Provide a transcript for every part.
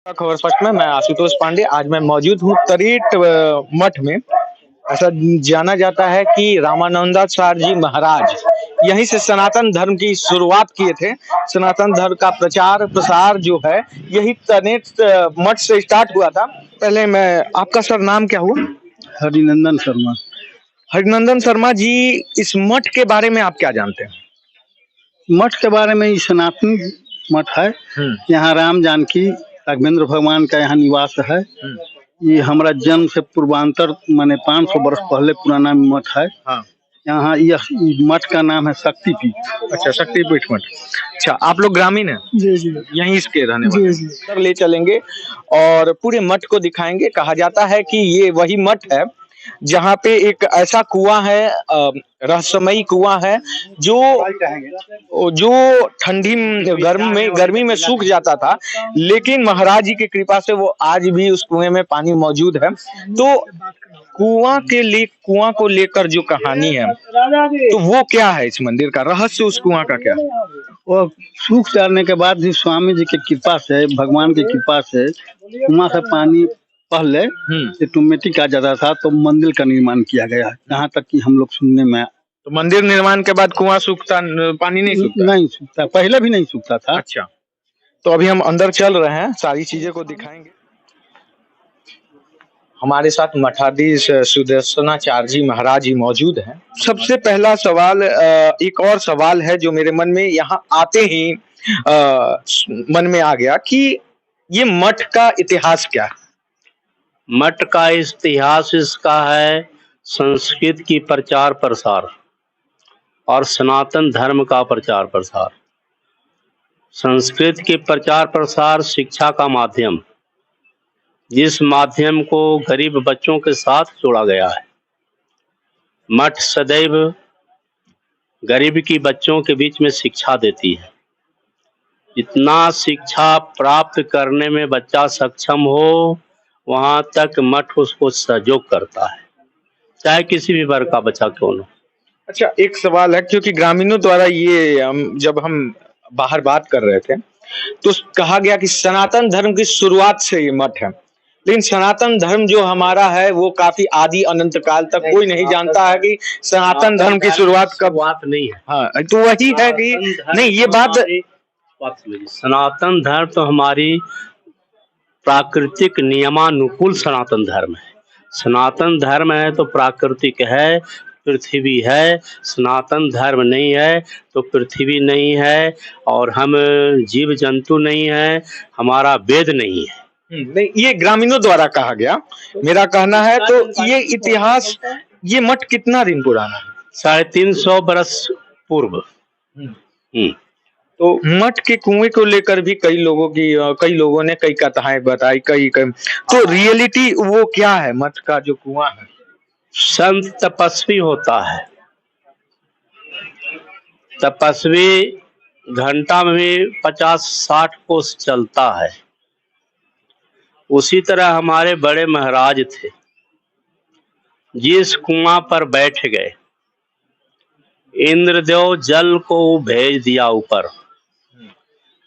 खबर फर्स्ट में मैं आशुतोष पांडे। आज मैं मौजूद हूँ तरेट मठ में। ऐसा जाना जाता है कि रामानंदाचार्य जी महाराज यहीं से सनातन धर्म की शुरुआत किए थे। सनातन धर्म का प्रचार प्रसार जो है यही तरेट मठ से स्टार्ट हुआ था। पहले मैं आपका सर नाम क्या हुआ? हरिनंदन शर्मा। हरिनंदन शर्मा जी, इस मठ के बारे में आप क्या जानते हैं? मठ के बारे में ये सनातन मठ है। यहाँ राम जानकी राघवेंद्र भगवान का यहाँ निवास है। ये हमारा जन्म से पूर्वांतर माने 500 वर्ष पहले पुराना मठ है। हाँ। यहाँ यह मठ का नाम है शक्तिपीठ। अच्छा, शक्तिपीठ मठ। अच्छा, आप लोग ग्रामीण हैं? जी जी। यहीं इसके रहने वाले? जी जी। ले चलेंगे और पूरे मठ को दिखाएंगे। कहा जाता है कि ये वही मठ है जहाँ पे एक ऐसा कुआं है, रहस्यमयी कुआं है जो ठंडी गर्मी में सूख जाता था, लेकिन महाराज जी की कृपा से वो आज भी उस कुएं में पानी मौजूद है। तो कुआं को लेकर जो कहानी है, तो वो क्या है? इस मंदिर का रहस्य, उस कुआं का क्या है? वो सूख जाने के बाद भी स्वामी जी की कृपा से, भगवान की कृपा से कुआं से पानी पहले ऑटोमेटिक आ जाता था, तो मंदिर का निर्माण किया गया है। यहाँ तक कि हम लोग सुनने में। तो मंदिर निर्माण के बाद कुआं सूखता, पानी नहीं सूखता? नहीं सूखता, पहले भी नहीं सूखता था। अच्छा, तो अभी हम अंदर चल रहे हैं, सारी चीजें को दिखाएंगे। हमारे साथ मठाधीश सुदर्शनाचार्य जी महाराज जी मौजूद हैं। सबसे पहला सवाल, एक और सवाल है जो मेरे मन में यहाँ आते ही मन में आ गया कि ये मठ का इतिहास क्या है? मठ का इतिहास इसका है संस्कृत की प्रचार प्रसार और सनातन धर्म का प्रचार प्रसार। संस्कृत के प्रचार प्रसार शिक्षा का माध्यम, जिस माध्यम को गरीब बच्चों के साथ जोड़ा गया है। मठ सदैव गरीब की बच्चों के बीच में शिक्षा देती है। जितना शिक्षा प्राप्त करने में बच्चा सक्षम हो, वहाँ तक मठ उसको सहयोग करता है, चाहे किसी भी वर्ग का बच्चा क्यों न। अच्छा, एक सवाल है, क्योंकि ग्रामीणों द्वारा ये जब हम बाहर बात कर रहे थे तो कहा गया कि सनातन धर्म की शुरुआत से ये मठ है, लेकिन सनातन धर्म जो हमारा है वो काफी आदि अनंत काल तक कोई नहीं जानता है कि सनातन धर्म की शुरुआत कब। नहीं है। हाँ, तो वही है कि नहीं, ये बात सनातन धर्म तो हमारी प्राकृतिक नियमानुकूल सनातन धर्म है। सनातन धर्म है तो प्राकृतिक है, पृथ्वी है। सनातन धर्म नहीं है तो पृथ्वी नहीं है, और हम जीव जंतु नहीं है, हमारा वेद नहीं है। नहीं, ये ग्रामीणों द्वारा कहा गया। मेरा कहना है तो ये इतिहास, ये मठ कितना दिन पुराना है? 350 बरस पूर्व। तो मठ के कुएं को लेकर भी कई लोगों ने कई कथाएं बताई, कई तो रियलिटी वो क्या है मठ का जो कुआं है? संत तपस्वी होता है। तपस्वी घंटा में भी 50-60 कोस चलता है। उसी तरह हमारे बड़े महाराज थे, जिस कुआं पर बैठ गए, इंद्रदेव जल को भेज दिया ऊपर,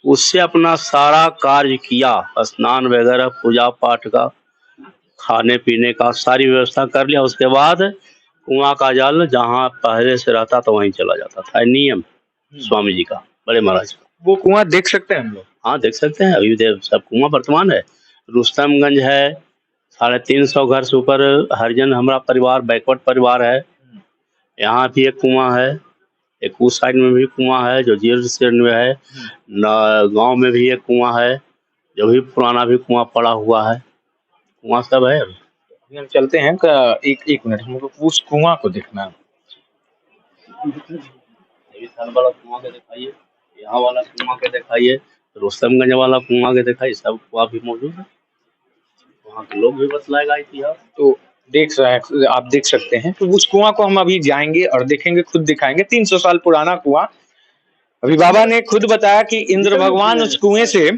उससे अपना सारा कार्य किया, स्नान वगैरह, पूजा पाठ का, खाने पीने का सारी व्यवस्था कर लिया। उसके बाद कुआं का जल जहाँ पहले से रहता था वहीं चला जाता था। नियम स्वामी जी का, बड़े महाराज का। वो कुआं देख सकते हैं हम लोग? हाँ, देख सकते हैं। अभी सब कुआं वर्तमान है। रुस्तमगंज है, 350 घर से ऊपर हरिजन हमारा परिवार, बैकवर्ड परिवार है। यहाँ भी एक कुआं है, एक उस साइड में भी कुआं है जो जेल से है। गांव में भी एक कुआं है, जो भी पुराना भी कुआं पड़ा हुआ है। कुआं सब है। अभी हम चलते हैं। एक मिनट, हमको उस कुआं को देखना है। वाला कुआं के दिखाइए, यहाँ वाला कुआं के दिखाइए, रुस्तमगंज वाला कुआं के दिखाइए, सब कुआं भी मौजूद है। वहाँ के लोग भी बतलाएगा इतिहास। तो आप देख सकते हैं। तो उस कुआं को हम अभी जाएंगे और देखेंगे, खुद दिखाएंगे। 300 साल पुराना कुआं। अभी बाबा ने खुद बताया कि इंद्र भगवान उस कुएं से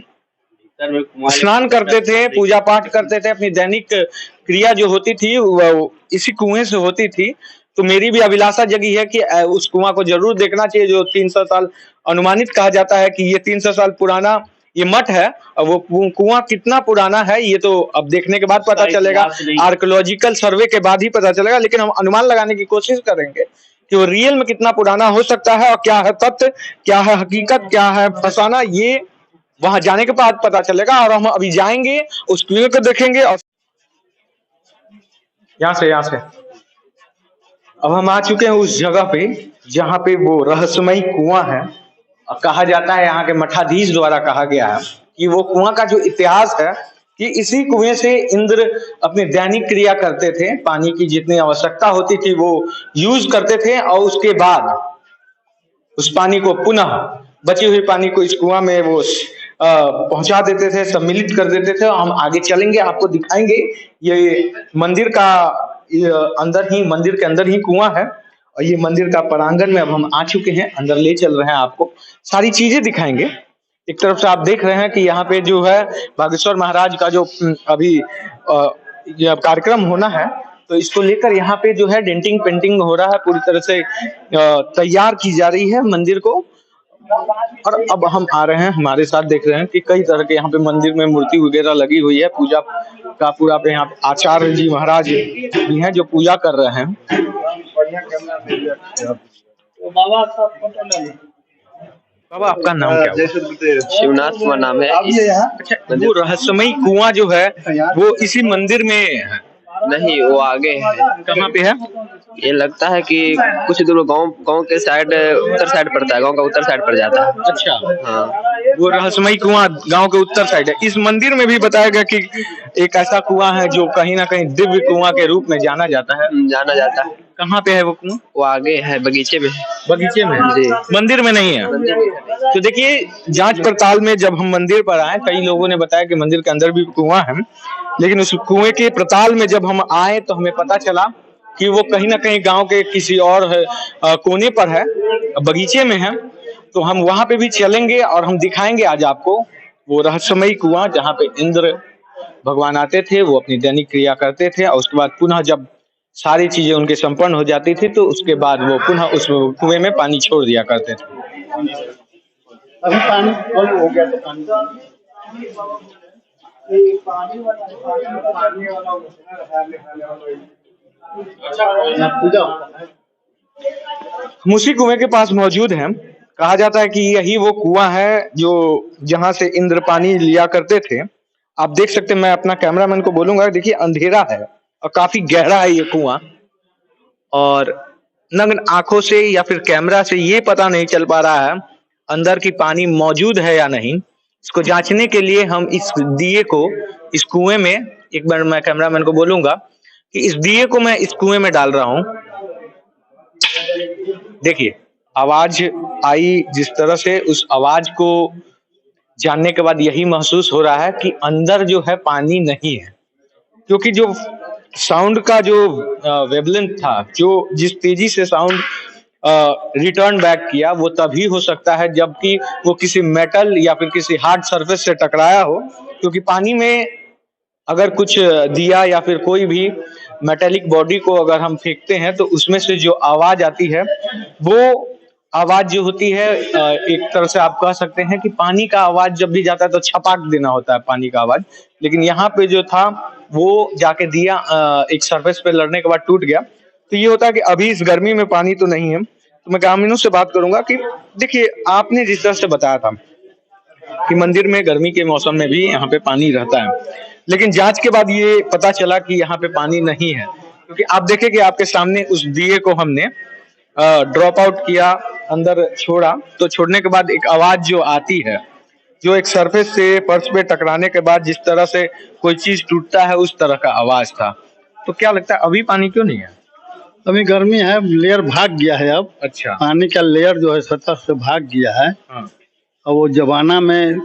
स्नान करते थे, पूजा पाठ करते थे, अपनी दैनिक क्रिया जो होती थी वो इसी कुएं से होती थी। तो मेरी भी अभिलाषा जगी है कि उस कुआं को जरूर देखना चाहिए, जो 300 साल अनुमानित कहा जाता है कि ये 300 साल पुराना ये मठ है और वो कुआं कितना पुराना है ये तो अब देखने के बाद पता चलेगा, आर्कियोलॉजिकल सर्वे के बाद ही पता चलेगा। लेकिन हम अनुमान लगाने की कोशिश करेंगे कि वो रियल में कितना पुराना हो सकता है और क्या है तथ्य, क्या है हकीकत, क्या है फसाना, ये वहां जाने के बाद पता चलेगा। और हम अभी जाएंगे, उस कुएं को देखेंगे और यहाँ से अब हम आ चुके हैं उस जगह पे जहाँ पे वो रहस्यमयी कुआं है। कहा जाता है, यहाँ के मठाधीश द्वारा कहा गया है कि वो कुआं का जो इतिहास है कि इसी कुएं से इंद्र अपनी दैनिक क्रिया करते थे, पानी की जितनी आवश्यकता होती थी वो यूज करते थे और उसके बाद उस पानी को पुनः बची हुई पानी को इस कुआं में वो पहुंचा देते थे, सम्मिलित कर देते थे। हम आगे चलेंगे, आपको दिखाएंगे। ये मंदिर का मंदिर के अंदर ही कुआं है और ये मंदिर का प्रांगण में अब हम आ चुके हैं, अंदर ले चल रहे हैं, आपको सारी चीजें दिखाएंगे। एक तरफ से आप देख रहे हैं कि यहाँ पे जो है बागेश्वर महाराज का जो अभी कार्यक्रम होना है, तो इसको लेकर यहाँ पे जो है डेंटिंग पेंटिंग हो रहा है, पूरी तरह से तैयार की जा रही है मंदिर को। और अब हम आ रहे हैं, हमारे साथ देख रहे हैं कि कई तरह के यहाँ पे मंदिर में मूर्ति वगैरह लगी हुई है, पूजा का पूरा पे यहाँ आचार्य जी महाराज भी हैं जो पूजा कर रहे हैं। बाबा आपका नाम क्या है? शिवनाथ कुमार नाम है। अच्छा, वो रहस्यमयी कुआं जो है वो इसी मंदिर में है? नहीं, वो आगे है। कहाँ पे है? ये लगता है कि कुछ दूर गांव के साइड, उत्तर साइड पड़ता है, गांव का उत्तर साइड पड़ जाता है। अच्छा, हाँ, वो रहस्यमयी कुआं गांव के उत्तर साइड है। इस मंदिर में भी बताया गया कि एक ऐसा कुआं है जो कहीं ना कहीं दिव्य कुआं के रूप में जाना जाता है। जाना जाता है। कहाँ पे है वो कुआं? वो आगे है, बगीचे में। बगीचे में जी, मंदिर में नहीं है। तो देखिए, जांच पड़ताल में जब हम मंदिर पर आए, कई लोगों ने बताया कि मंदिर के अंदर भी कुआं है, लेकिन उस कुएं के पड़ताल में जब हम आए तो हमें पता चला कि वो कहीं ना कहीं गांव के किसी और कोने पर है, बगीचे में है। तो हम वहां पे भी चलेंगे और हम दिखाएंगे आज आपको वो रहस्यमयी कुआं जहाँ पे इंद्र भगवान आते थे, वो अपनी दैनिक क्रिया करते थे और उसके बाद पुनः जब सारी चीजें उनके संपन्न हो जाती थी तो उसके बाद वो पुनः उस कुएं में पानी छोड़ दिया करते थे। अभी पानी बंद हो गया तो पानी हम उसी कुएं के पास मौजूद हैं। कहा जाता है कि यही वो कुआं है जो जहां से इंद्र पानी लिया करते थे। आप देख सकते हैं, मैं अपना कैमरामैन को बोलूंगा, देखिए अंधेरा है और काफी गहरा है ये कुआं और नग्न आंखों से या फिर कैमरा से ये पता नहीं चल पा रहा है अंदर की पानी मौजूद है या नहीं। इसको जांचने के लिए हम इस दिए को इस कुएं में, एक बार मैं कैमरामैन को बोलूंगा कि इस दिए को मैं इस कुएं में डाल रहा हूं। देखिए आवाज आई जिस तरह से, उस आवाज को जानने के बाद यही महसूस हो रहा है कि अंदर जो है पानी नहीं है, क्योंकि जो साउंड का जो वेवलेंथ था, जो जिस तेजी से साउंड रिटर्न बैक किया, वो तभी हो सकता है जबकि वो किसी मेटल या फिर किसी हार्ड सरफेस से टकराया हो। क्योंकि पानी में अगर कुछ दिया या फिर कोई भी मेटेलिक बॉडी को अगर हम फेंकते हैं तो उसमें से जो आवाज आती है वो आवाज जो होती है, एक तरह से आप कह सकते हैं कि पानी का आवाज जब भी जाता है तो छपाक देना होता है पानी का आवाज। लेकिन यहाँ पे जो था वो जाके दिया एक सरफेस पे लड़ने के बाद टूट गया। तो ये होता है कि अभी इस गर्मी में पानी तो नहीं है। तो मैं ग्रामीणों से बात करूंगा कि देखिए, आपने जिस तरह से बताया था कि मंदिर में गर्मी के मौसम में भी यहाँ पे पानी रहता है, लेकिन जांच के बाद ये पता चला कि यहाँ पे पानी नहीं है। क्योंकि आप देखें कि आपके सामने उस दिए को हमने ड्रॉप आउट किया, अंदर छोड़ा, तो छोड़ने के बाद एक आवाज जो आती है, जो एक सरफेस से फर्श पे टकराने के बाद जिस तरह से कोई चीज टूटता है उस तरह का आवाज था। तो क्या लगता है अभी पानी क्यों नहीं है? अभी गर्मी है, लेयर भाग गया है अब। अच्छा, पानी का लेयर जो है सतह से भाग गया है। हाँ, और वो जमाना में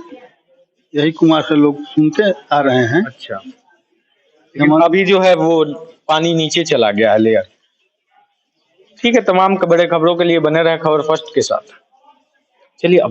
यही कुआं से लोग सुनते आ रहे हैं। अच्छा, लेकिन अभी जो है वो पानी नीचे चला गया है, लेयर। ठीक है, तमाम बड़े खबरों के लिए बने रहे खबर फर्स्ट के साथ। चलिए अब